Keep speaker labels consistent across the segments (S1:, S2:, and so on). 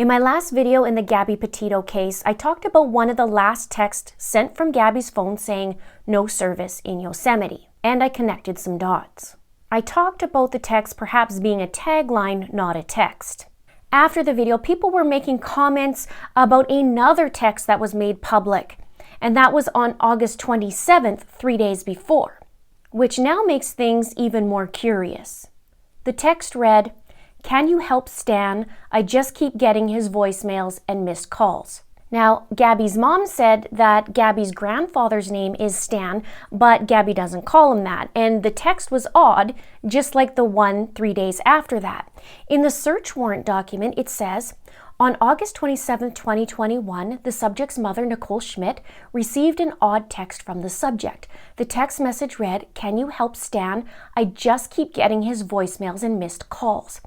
S1: In my last video in the Gabby Petito case, I talked about one of the last texts sent from Gabby's phone saying, "No service in Yosemite," and I connected some dots. I talked about the text perhaps being a tagline, not a text. After the video, people were making comments about another text that was made public, and that was on August 27th, 3 days before, which now makes things even more curious. The text read, "Can you help Stan? I just keep getting his voicemails and missed calls." Now, Gabby's mom said that Gabby's grandfather's name is Stan, but Gabby doesn't call him that. And the text was odd, just like the one 3 days after that. In the search warrant document, it says, on August 27, 2021, the subject's mother, Nicole Schmidt, received an odd text from the subject. The text message read, "Can you help Stan? I just keep getting his voicemails and missed calls."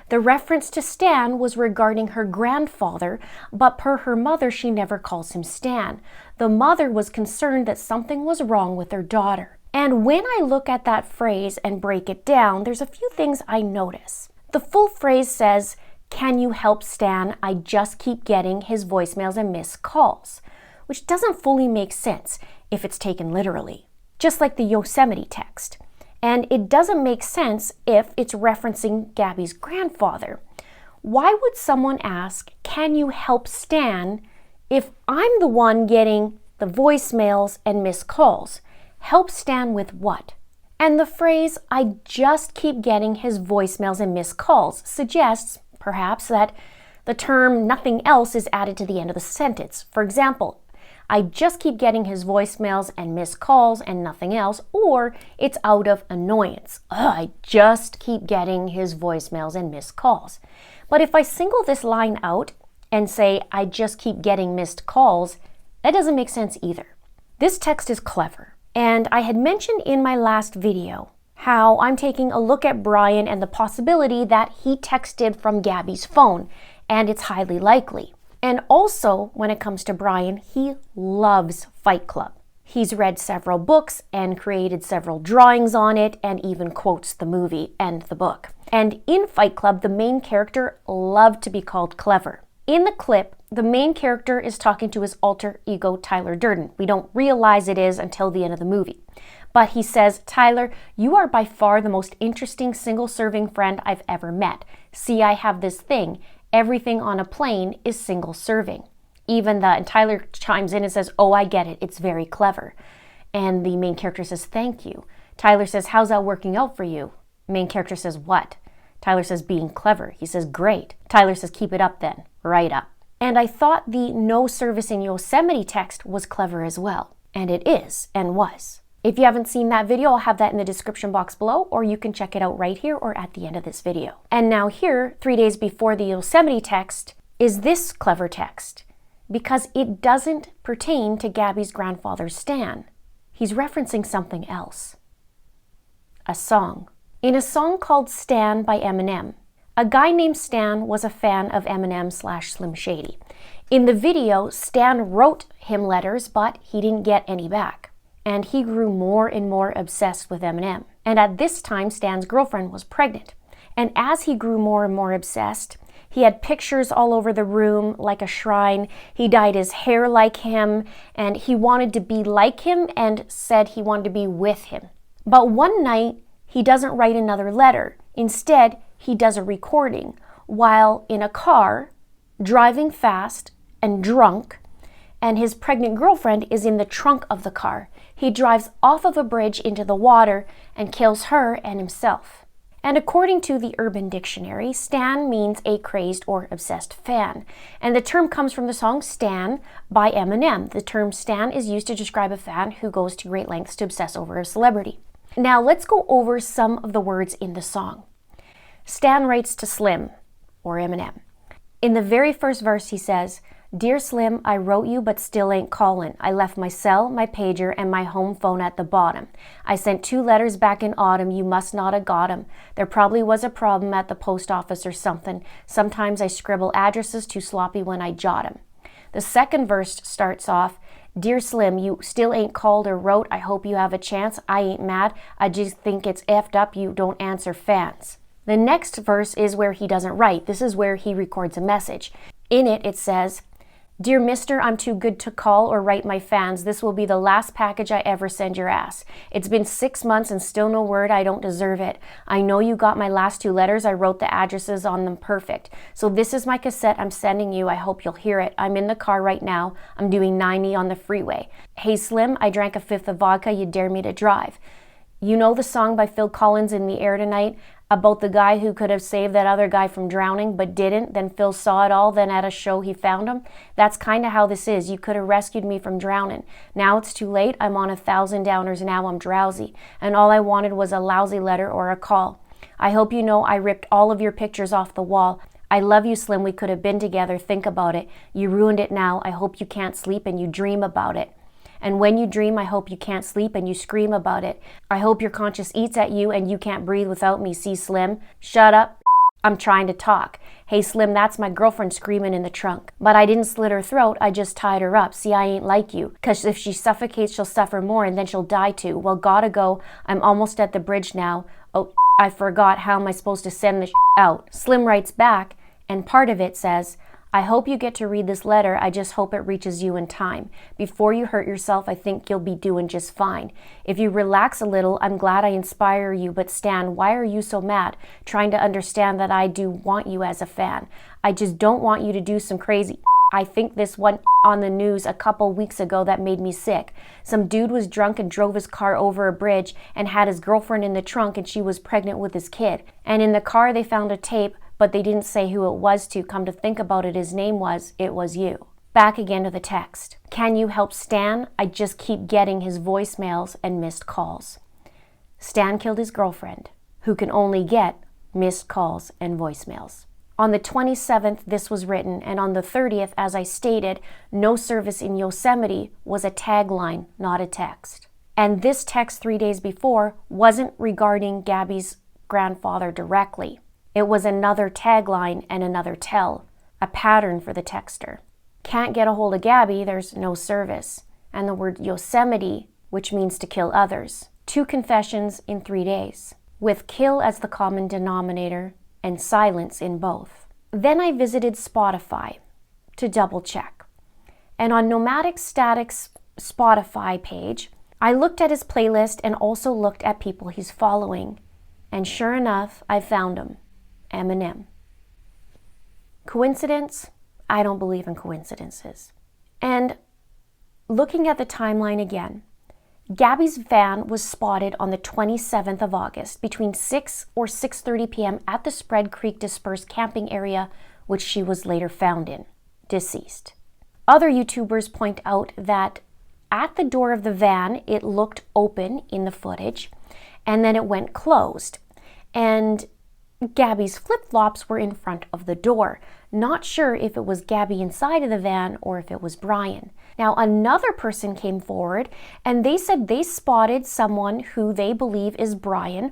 S1: The reference to Stan was regarding her grandfather, but per her mother, she never calls him Stan. The mother was concerned that something was wrong with her daughter. And when I look at that phrase and break it down, there's a few things I notice. The full phrase says, "Can you help Stan? I just keep getting his voicemails and missed calls," which doesn't fully make sense if it's taken literally, just like the Yosemite text. And it doesn't make sense if it's referencing Gabby's grandfather. Why would someone ask, "Can you help Stan?" if I'm the one getting the voicemails and missed calls? Help Stan with what? And the phrase, "I just keep getting his voicemails and missed calls," suggests perhaps that the term "nothing else" is added to the end of the sentence. For example, "I just keep getting his voicemails and missed calls and nothing else," or it's out of annoyance. I just keep getting his voicemails and missed calls. But if I single this line out and say, "I just keep getting missed calls," that doesn't make sense either. This text is clever. And I had mentioned in my last video how I'm taking a look at Brian and the possibility that he texted from Gabby's phone, and it's highly likely. And also, when it comes to Brian, he loves Fight Club. He's read several books and created several drawings on it and even quotes the movie and the book. And in Fight Club, the main character loved to be called clever. In the clip, the main character is talking to his alter ego, Tyler Durden. We don't realize it is until the end of the movie. But he says, "Tyler, you are by far the most interesting single-serving friend I've ever met. See, I have this thing. Everything on a plane is single serving." And Tyler chimes in and says, "Oh, I get it. It's very clever." And the main character says, "Thank you." Tyler says, "How's that working out for you?" Main character says, "What?" Tyler says, "Being clever." He says, "Great." Tyler says, "Keep it up then." Right up. And I thought the "no service in Yosemite" text was clever as well. And it is, and was. If you haven't seen that video, I'll have that in the description box below, or you can check it out right here or at the end of this video. And now here, 3 days before the Yosemite text, is this clever text, because it doesn't pertain to Gabby's grandfather, Stan. He's referencing something else. A song. In a song called "Stan" by Eminem, a guy named Stan was a fan of Eminem/Slim Shady. In the video, Stan wrote him letters, but he didn't get any back. And he grew more and more obsessed with Eminem. And at this time, Stan's girlfriend was pregnant. And as he grew more and more obsessed, he had pictures all over the room like a shrine. He dyed his hair like him, and he wanted to be like him and said he wanted to be with him. But one night, he doesn't write another letter. Instead, he does a recording while in a car, driving fast and drunk, and his pregnant girlfriend is in the trunk of the car. He drives off of a bridge into the water and kills her and himself. And according to the Urban Dictionary, Stan means a crazed or obsessed fan. And the term comes from the song "Stan" by Eminem. The term "stan" is used to describe a fan who goes to great lengths to obsess over a celebrity. Now let's go over some of the words in the song. Stan writes to Slim, or Eminem. In the very first verse, he says, "Dear Slim, I wrote you but still ain't callin'. I left my cell, my pager, and my home phone at the bottom. I sent 2 letters back in autumn. You must not have got 'em. There probably was a problem at the post office or something. Sometimes I scribble addresses too sloppy when I jot 'em." The second verse starts off, "Dear Slim, you still ain't called or wrote. I hope you have a chance. I ain't mad. I just think it's effed up you don't answer fans." The next verse is where he doesn't write. This is where he records a message. In it, it says, "Dear Mister, I'm too good to call or write my fans. This will be the last package I ever send your ass. It's been 6 months and still no word. I don't deserve it. I know you got my last 2 letters. I wrote the addresses on them perfect. So this is my cassette I'm sending you. I hope you'll hear it. I'm in the car right now. I'm doing 90 on the freeway. Hey Slim, I drank a 5th of vodka. You dare me to drive. You know the song by Phil Collins, In the Air Tonight, about the guy who could have saved that other guy from drowning but didn't, then Phil saw it all, then at a show he found him? That's kind of how this is. You could have rescued me from drowning. Now it's too late. I'm on 1,000 downers now. I'm drowsy. And all I wanted was a lousy letter or a call. I hope you know I ripped all of your pictures off the wall. I love you, Slim. We could have been together. Think about it. You ruined it now. I hope you can't sleep and you dream about it. And when you dream, I hope you can't sleep and you scream about it. I hope your conscience eats at you and you can't breathe without me. See, Slim? Shut up. I'm trying to talk. Hey, Slim, that's my girlfriend screaming in the trunk. But I didn't slit her throat. I just tied her up. See, I ain't like you. 'Cause if she suffocates, she'll suffer more and then she'll die too. Well, gotta go. I'm almost at the bridge now. Oh, I forgot. How am I supposed to send this out? Slim writes back, and part of it says, I hope you get to read this letter. I just hope it reaches you in time. Before you hurt yourself, I think you'll be doing just fine. If you relax a little, I'm glad I inspire you, but Stan, why are you so mad? Trying to understand that I do want you as a fan. I just don't want you to do some crazy. I think this one on the news a couple weeks ago that made me sick. Some dude was drunk and drove his car over a bridge and had his girlfriend in the trunk and she was pregnant with his kid. And in the car they found a tape, but they didn't say who it was to. Come to think about it, his name was, it was you. Back again to the text. Can you help Stan? I just keep getting his voicemails and missed calls. Stan killed his girlfriend, who can only get missed calls and voicemails. On the 27th, this was written, and on the 30th, as I stated, no service in Yosemite was a tagline, not a text. And this text 3 days before wasn't regarding Gabby's grandfather directly. It was another tagline and another tell, a pattern for the texter. Can't get a hold of Gabby, there's no service. And the word Yosemite, which means to kill others. 2 confessions in 3 days, with kill as the common denominator and silence in both. Then I visited Spotify to double check. And on Nomadic Static's Spotify page, I looked at his playlist and also looked at people he's following. And sure enough, I found him. Eminem. Coincidence? I don't believe in coincidences. And looking at the timeline again, Gabby's van was spotted on the 27th of August between 6 or 6:30 p.m. at the Spread Creek dispersed camping area, which she was later found in, deceased. Other YouTubers point out that at the door of the van, it looked open in the footage, and then it went closed. And Gabby's flip-flops were in front of the door. Not sure if it was Gabby inside of the van or if it was Brian. Now, another person came forward and they said they spotted someone who they believe is Brian.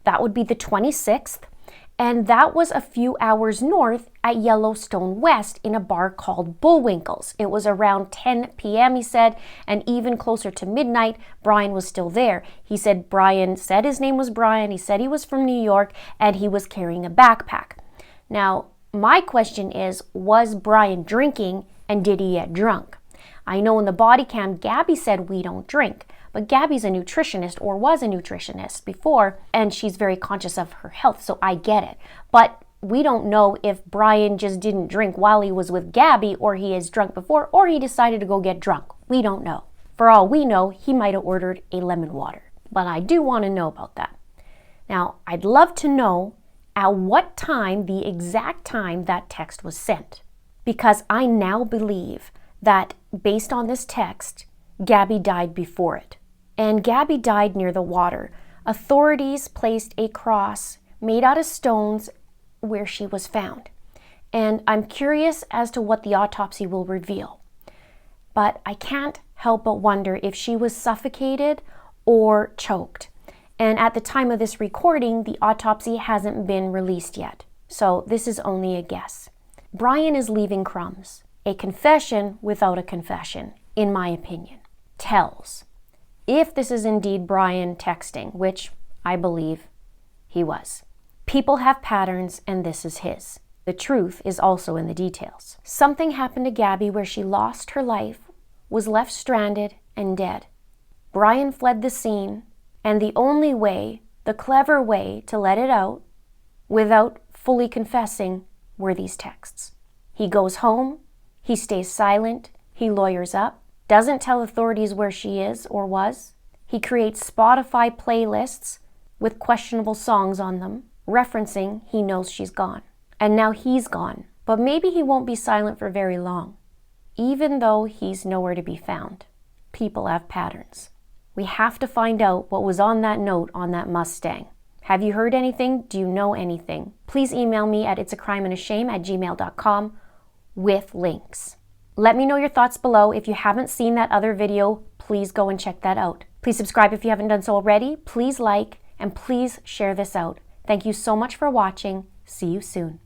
S1: That would be the 26th. And that was a few hours north at Yellowstone West in a bar called Bullwinkle's. It was around 10 p.m., he said, and even closer to midnight, Brian was still there. He said Brian said his name was Brian, he said he was from New York, and he was carrying a backpack. Now, my question is, was Brian drinking and did he get drunk? I know in the body cam, Gabby said we don't drink. But Gabby's a nutritionist or was a nutritionist before, and she's very conscious of her health, so I get it. But we don't know if Brian just didn't drink while he was with Gabby, or he is drunk before, or he decided to go get drunk. We don't know. For all we know, he might have ordered a lemon water. But I do want to know about that. Now, I'd love to know at what time, the exact time that text was sent. Because I now believe that, based on this text, Gabby died before it. And Gabby died near the water. Authorities placed a cross made out of stones where she was found. And I'm curious as to what the autopsy will reveal. But I can't help but wonder if she was suffocated or choked. And at the time of this recording, the autopsy hasn't been released yet. So this is only a guess. Brian is leaving crumbs. A confession without a confession, in my opinion. Tells. If this is indeed Brian texting, which I believe he was. People have patterns and this is his. The truth is also in the details. Something happened to Gabby where she lost her life, was left stranded and dead. Brian fled the scene, and the only way, the clever way to let it out, without fully confessing, were these texts. He goes home, he stays silent, he lawyers up, doesn't tell authorities where she is or was. He creates Spotify playlists with questionable songs on them, referencing he knows she's gone. And now he's gone, but maybe he won't be silent for very long. Even though he's nowhere to be found, people have patterns. We have to find out what was on that note on that Mustang. Have you heard anything? Do you know anything? Please email me at itsacrimeandashame@gmail.com with links. Let me know your thoughts below. If you haven't seen that other video, please go and check that out. Please subscribe if you haven't done so already. Please like and please share this out. Thank you so much for watching. See you soon.